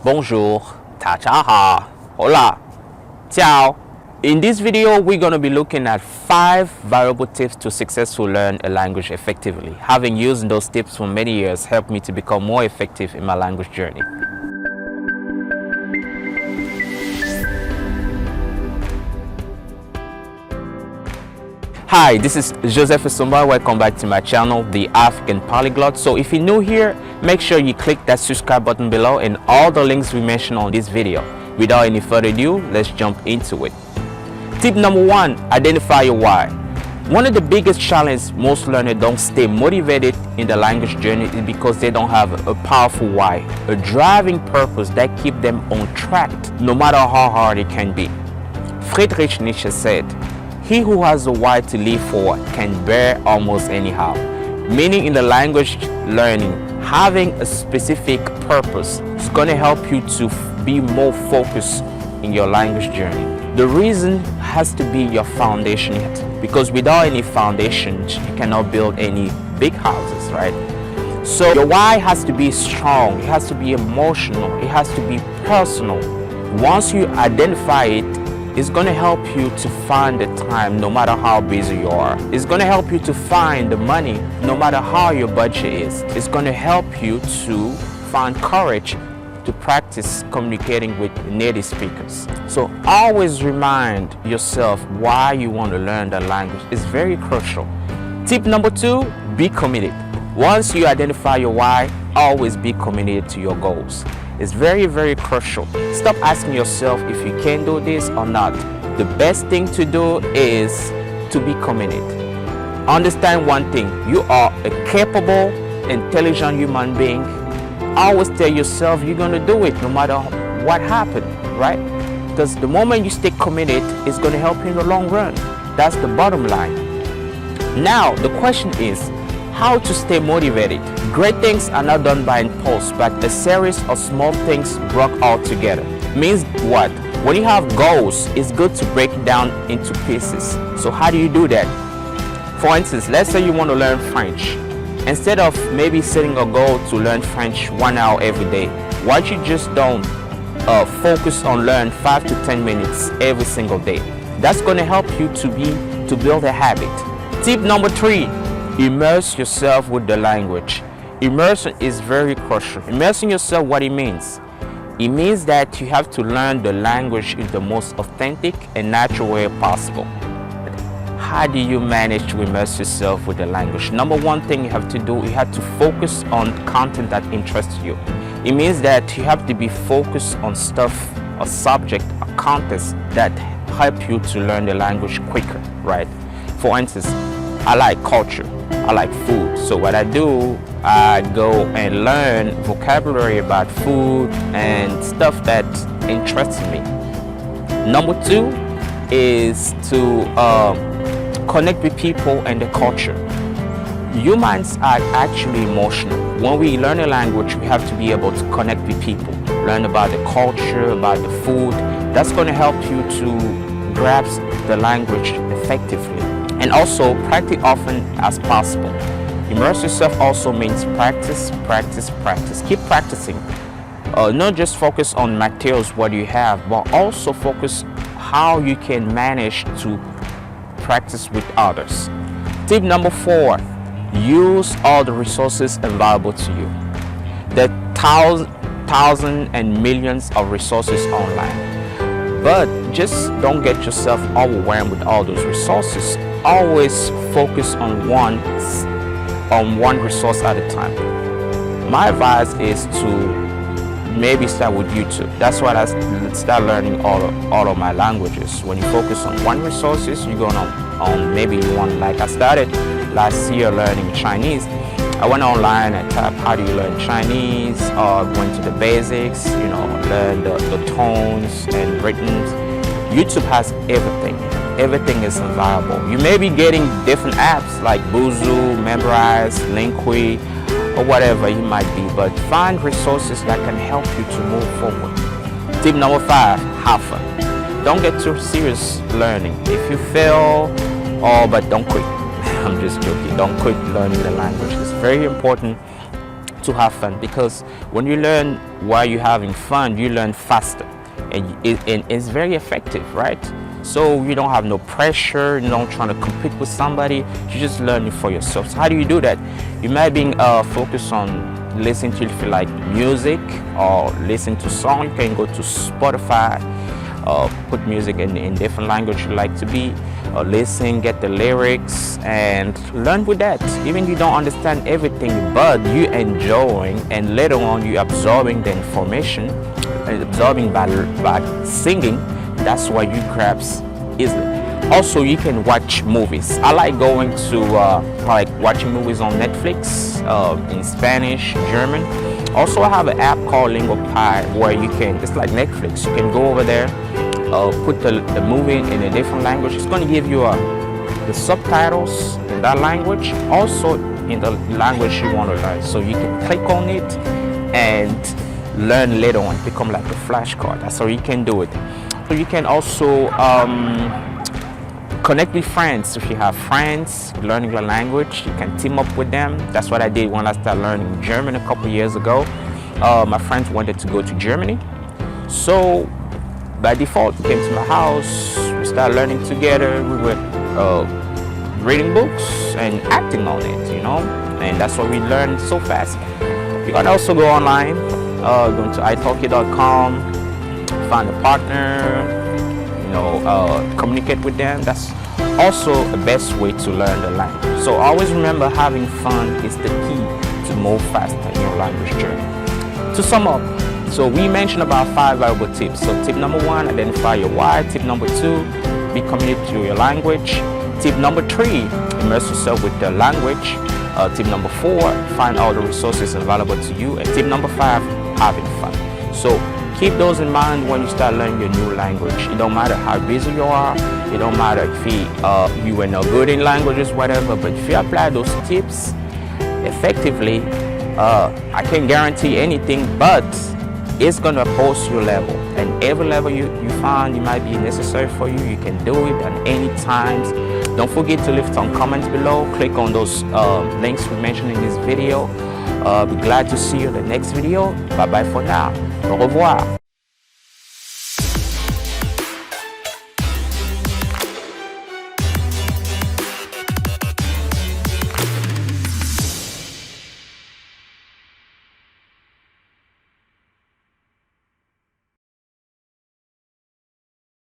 bonjour, ta cha ha, hola, ciao. In this video, we're going to be looking at 5 valuable tips to successfully learn a language effectively. Having used those tips for many years helped me to become more effective in my language journey. Hi, this is Joseph Isumba. Welcome back to my channel, The African Polyglot. So if you're new here, make sure you click that subscribe button below and all the links we mentioned on this video. Without any further ado, let's jump into it. Tip number 1, identify your why. One of the biggest challenges most learners don't stay motivated in the language journey is because they don't have a powerful why, a driving purpose that keeps them on track no matter how hard it can be. Friedrich Nietzsche said, "He who has a why to live for can bear almost anyhow." Meaning in the language learning, having a specific purpose is going to help you to be more focused in your language journey. The reason has to be your foundation, because without any foundations, you cannot build any big houses, right? So your why has to be strong, it has to be emotional, it has to be personal. Once you identify it, it's going to help you to find the time no matter how busy you are. It's going to help you to find the money no matter how your budget is. It's going to help you to find courage to practice communicating with native speakers. So always remind yourself why you want to learn the language. It's very crucial. Tip number 2, be committed. Once you identify your why, always be committed to your goals. It's very, very crucial. Stop asking yourself if you can do this or not. The best thing to do is to be committed. Understand one thing, you are a capable, intelligent human being. Always tell yourself you're going to do it no matter what happens, right? Because the moment you stay committed, it's going to help you in the long run. That's the bottom line. Now, the question is, how to stay motivated. Great things are not done by impulse, but a series of small things brought all together. Means what? When you have goals, it's good to break it down into pieces. So how do you do that? For instance, let's say you want to learn French. Instead of maybe setting a goal to learn French 1 hour every day, why don't you just don't focus on learn 5 to 10 minutes every single day? That's going to help you to build a habit. Tip number 3, immerse yourself with the language. Immersion is very crucial. Immersing yourself, what it means? It means that you have to learn the language in the most authentic and natural way possible. How do you manage to immerse yourself with the language? Number 1 thing you have to do, you have to focus on content that interests you. It means that you have to be focused on stuff, a subject, a context that help you to learn the language quicker, right? For instance, I like culture, I like food. So what I do, I go and learn vocabulary about food and stuff that interests me. Number 2 is to connect with people and the culture. Humans are actually emotional. When we learn a language, we have to be able to connect with people, learn about the culture, about the food. That's going to help you to grasp the language effectively. And also practice often as possible. Immerse yourself also means practice, practice, practice. Keep practicing. Not just focus on materials, what you have, but also focus how you can manage to practice with others. Tip number 4, use all the resources available to you. There are thousands and millions of resources online. But just don't get yourself overwhelmed with all those resources. Always focus on one resource at a time. My advice is to maybe start with YouTube. That's why I start learning all of my languages. When you focus on one resources, you're going on maybe one. Like I started last year learning Chinese. I went online and typed how do you learn Chinese, went to the basics, learn the tones and rhythms. YouTube has everything. Everything is available. You may be getting different apps like Buzu, Memorize, Linkui, or whatever you might be, but find resources that can help you to move forward. Tip number 5, have fun. Don't get too serious learning. If you fail, but don't quit. I'm just joking. Don't quit learning the language. It's very important to have fun, because when you learn while you're having fun, you learn faster, and it's very effective, right? So you don't have no pressure, you're not trying to compete with somebody, you just learn it for yourself. So how do you do that? You might be focused on listening to, if you like, music or listen to song. You can go to Spotify, put music in different language you like to be, listen, get the lyrics, and learn with that. Even you don't understand everything, but you enjoying, and later on you absorbing the information, absorbing by singing. That's why you grasp easily. Also, you can watch movies. I like going to like watching movies on Netflix in Spanish, German. Also, I have an app called LinguaPie where you can, it's like Netflix, you can go over there, put the movie in a different language. It's going to give you the subtitles in that language, also in the language you want to learn. So you can click on it and learn later on, become like a flashcard. That's how you can do it. So you can also connect with friends. If you have friends learning the language, you can team up with them. That's what I did when I started learning German a couple years ago. My friends wanted to go to Germany, so by default we came to my house, we started learning together. We were reading books and acting on it, you know, and that's what we learned so fast. You can also go online, go to italki.com, find a partner, you know, communicate with them. That's also the best way to learn the language. So always remember, having fun is the key to move faster in your language journey. To sum up, so we mentioned about 5 valuable tips. So tip number 1, identify your why. Tip number 2, be committed to your language. Tip number 3, immerse yourself with the language. Tip number 4, find all the resources available to you. And tip number 5, having fun. So keep those in mind when you start learning your new language. It don't matter how busy you are. It don't matter if you were not good in languages, whatever. But if you apply those tips effectively, I can't guarantee anything, but it's gonna post your level. And every level you find it might be necessary for you, you can do it at any times. Don't forget to leave some comments below. Click on those links we mentioned in this video. Be glad to see you in the next video. Bye bye for now. Au revoir.